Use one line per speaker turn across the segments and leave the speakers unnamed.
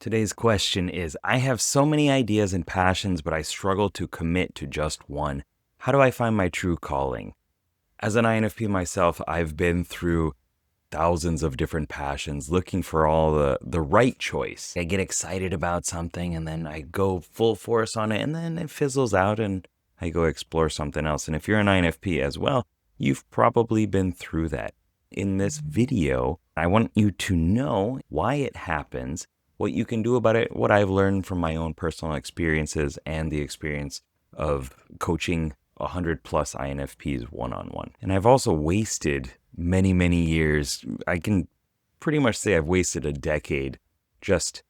Today's question is, I have so many ideas and passions, but I struggle to commit to just one. How do I find my true calling? As an INFP myself, I've been through thousands of different passions, looking for all the right choice. I get excited about something and then I go full force on it and then it fizzles out and I go explore something else. And if you're an INFP as well, you've probably been through that. In this video, I want you to know why it happens, what you can do about it, what I've learned from my own personal experiences and the experience of coaching 100 plus INFPs one-on-one. And I've also wasted many, many years. I can pretty much say I've wasted a decade just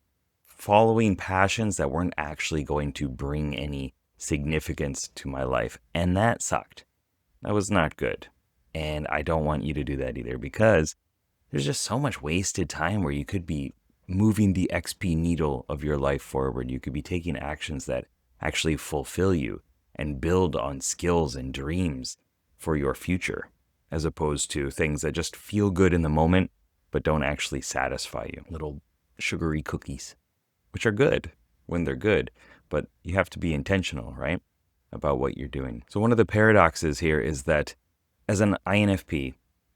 following passions that weren't actually going to bring any significance to my life. And that sucked. That was not good. And I don't want you to do that either, because there's just so much wasted time where you could be moving the XP needle of your life forward. You could be taking actions that actually fulfill you and build on skills and dreams for your future, as opposed to things that just feel good in the moment, but don't actually satisfy you. Little sugary cookies, which are good when they're good, but you have to be intentional, right, about what you're doing. So one of the paradoxes here is that as an INFP,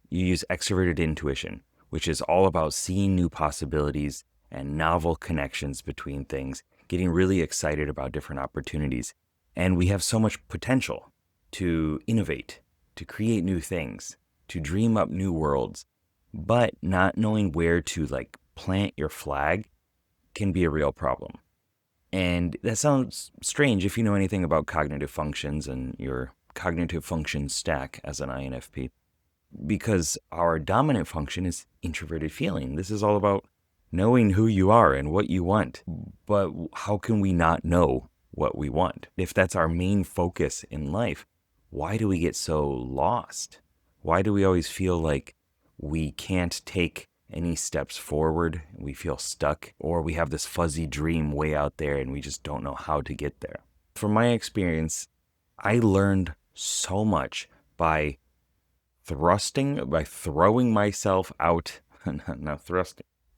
you use extroverted intuition, which is all about seeing new possibilities and novel connections between things, getting really excited about different opportunities. And we have so much potential to innovate, to create new things, to dream up new worlds, but not knowing where to plant your flag can be a real problem. And that sounds strange if you know anything about cognitive functions and your cognitive function stack as an INFP, because our dominant function is introverted feeling. This is all about knowing who you are and what you want. But how can we not know what we want? If that's our main focus in life, why do we get so lost? Why do we always feel like we can't take any steps forward? We feel stuck, or we have this fuzzy dream way out there and we just don't know how to get there. From my experience, I learned so much by throwing myself out,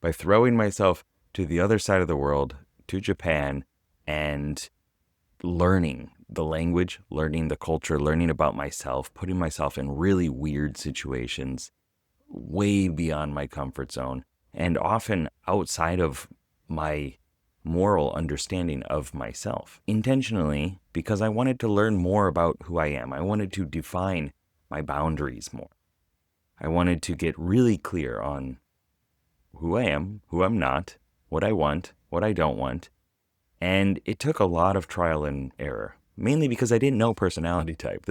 by throwing myself to the other side of the world, to Japan, and learning the language, learning the culture, learning about myself, putting myself in really weird situations, way beyond my comfort zone, and often outside of my moral understanding of myself, intentionally, because I wanted to learn more about who I am. I wanted to define my boundaries more. I wanted to get really clear on who I am, who I'm not, what I want, what I don't want. And it took a lot of trial and error, mainly because I didn't know personality type.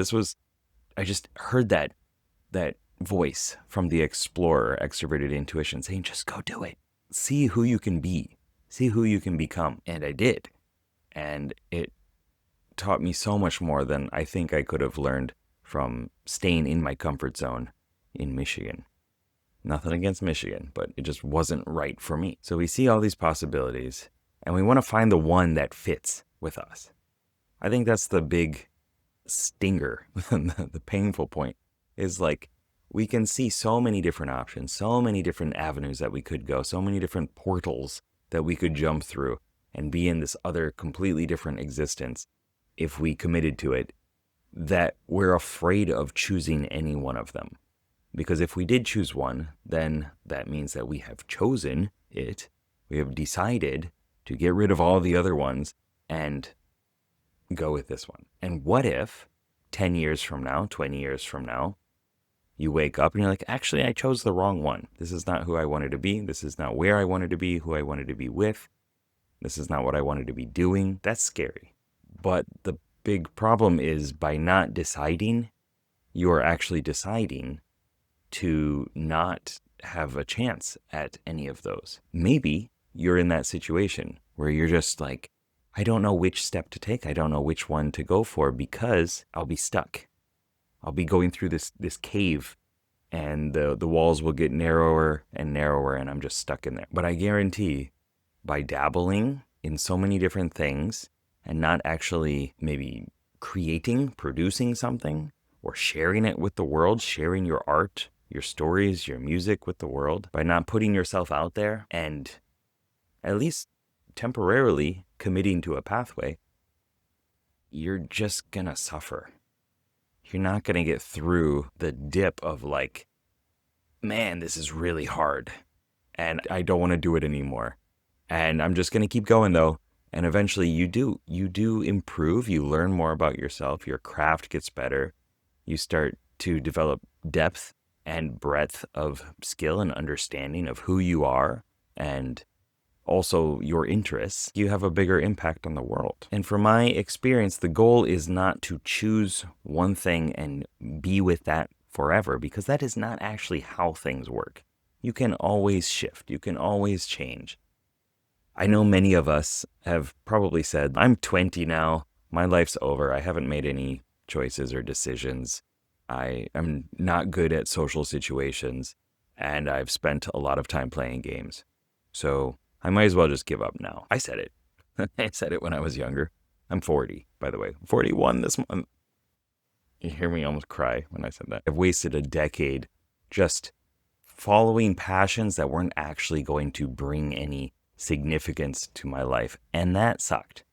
I just heard that voice from the explorer, extroverted intuition, saying, just go do it. See who you can be. See who you can become. And I did. And it taught me so much more than I think I could have learned from staying in my comfort zone in Michigan. Nothing against Michigan, but it just wasn't right for me. So we see all these possibilities, and we want to find the one that fits with us. I think that's the big stinger, the painful point, is we can see so many different options, so many different avenues that we could go, so many different portals that we could jump through and be in this other completely different existence if we committed to it, that we're afraid of choosing any one of them. Because if we did choose one, then that means that we have chosen it. We have decided to get rid of all the other ones and go with this one. And what if 10 years from now, 20 years from now, you wake up and you're like, actually, I chose the wrong one. This is not who I wanted to be. This is not where I wanted to be, who I wanted to be with. This is not what I wanted to be doing. That's scary. But the big problem is, by not deciding, you are actually deciding to not have a chance at any of those. Maybe you're in that situation where you're just like, I don't know which step to take. I don't know which one to go for, because I'll be stuck. I'll be going through this cave, and the walls will get narrower and narrower, and I'm just stuck in there. But I guarantee, by dabbling in so many different things and not actually maybe producing something, or sharing it with the world, sharing your art, your stories, your music with the world, by not putting yourself out there and at least temporarily committing to a pathway, you're just going to suffer. You're not going to get through the dip of like, man, this is really hard and I don't want to do it anymore. And I'm just going to keep going though. And eventually you do improve. You learn more about yourself. Your craft gets better. You start to develop depth and breadth of skill and understanding of who you are and also your interests. You have a bigger impact on the world. And from my experience, the goal is not to choose one thing and be with that forever, because that is not actually how things work. You can always shift. You can always change. I know many of us have probably said, I'm 20 now. My life's over. I haven't made any choices or decisions. I am not good at social situations, and I've spent a lot of time playing games. So I might as well just give up now. I said it. I said it when I was younger. I'm 40, by the way. 41 this month. You hear me almost cry when I said that. I've wasted a decade just following passions that weren't actually going to bring any significance to my life, and that sucked.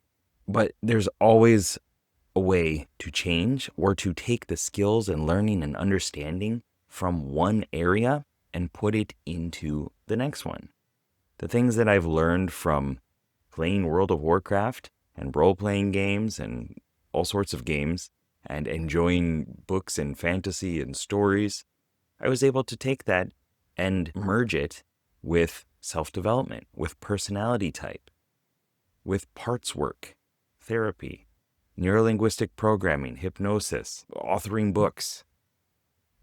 But there's always a way to change or to take the skills and learning and understanding from one area and put it into the next one. The things that I've learned from playing World of Warcraft and role-playing games and all sorts of games and enjoying books and fantasy and stories, I was able to take that and merge it with self-development, with personality type, with parts work, therapy, neurolinguistic programming, hypnosis, authoring books,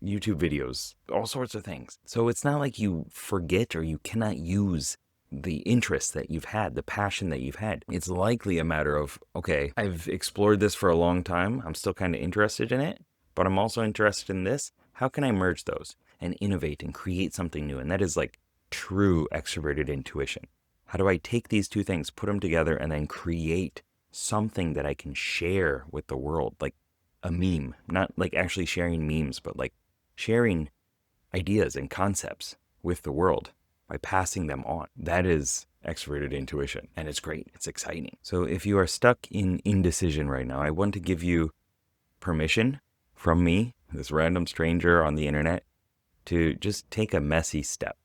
YouTube videos, all sorts of things. So it's not like you forget or you cannot use the interest that you've had, the passion that you've had. It's likely a matter of, okay, I've explored this for a long time. I'm still kind of interested in it, but I'm also interested in this. How can I merge those and innovate and create something new? And that is like true extroverted intuition. How do I take these two things, put them together, and then create something that I can share with the world? Like a meme, not like actually sharing memes, but like sharing ideas and concepts with the world by passing them on. That is extroverted intuition, and it's great. It's exciting. So if you are stuck in indecision right now, I want to give you permission from me, this random stranger on the internet, to just take a messy step,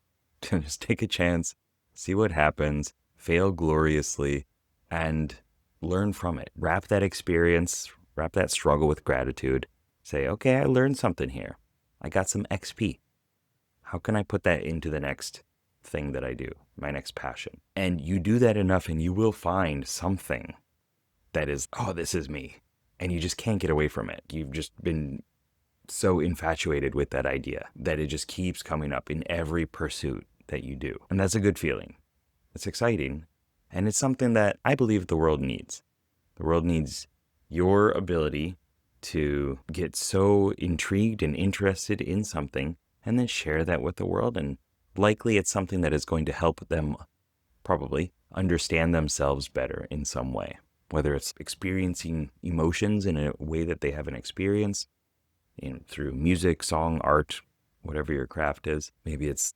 to just take a chance, see what happens, fail gloriously, and learn from it. Wrap that experience, wrap that struggle with gratitude. Say, okay, I learned something here. I got some XP. How can I put that into the next thing that I do, my next passion? And you do that enough and you will find something that is, oh, this is me. And you just can't get away from it. You've just been so infatuated with that idea that it just keeps coming up in every pursuit that you do. And that's a good feeling. It's exciting. And it's something that I believe the world needs. The world needs your ability to get so intrigued and interested in something and then share that with the world. And likely it's something that is going to help them probably understand themselves better in some way, whether it's experiencing emotions in a way that they haven't experienced through music, song, art, whatever your craft is. Maybe it's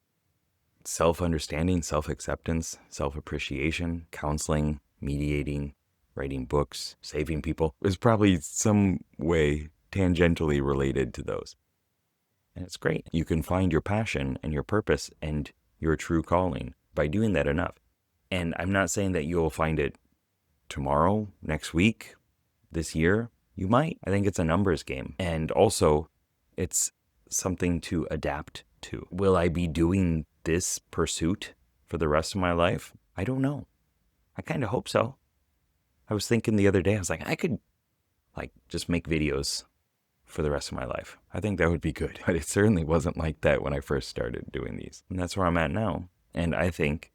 self-understanding, self-acceptance, self-appreciation, counseling, mediating, writing books, saving people. Is probably some way tangentially related to those. And it's great. You can find your passion and your purpose and your true calling by doing that enough. And I'm not saying that you'll find it tomorrow, next week, this year. You might. I think it's a numbers game. And also, it's something to adapt to. Will I be doing this pursuit for the rest of my life? I don't know. I kind of hope so. I was thinking the other day, I was like, I could just make videos for the rest of my life. I think that would be good. But it certainly wasn't like that when I first started doing these. And that's where I'm at now. And I think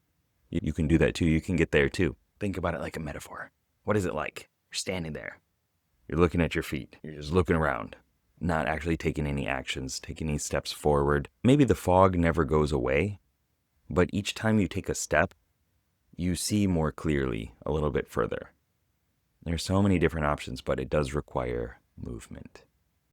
you can do that too. You can get there too. Think about it like a metaphor. What is it like? You're standing there. You're looking at your feet. You're just looking around, not actually taking any actions, taking any steps forward. Maybe the fog never goes away, but each time you take a step, you see more clearly a little bit further. There's so many different options, but it does require movement.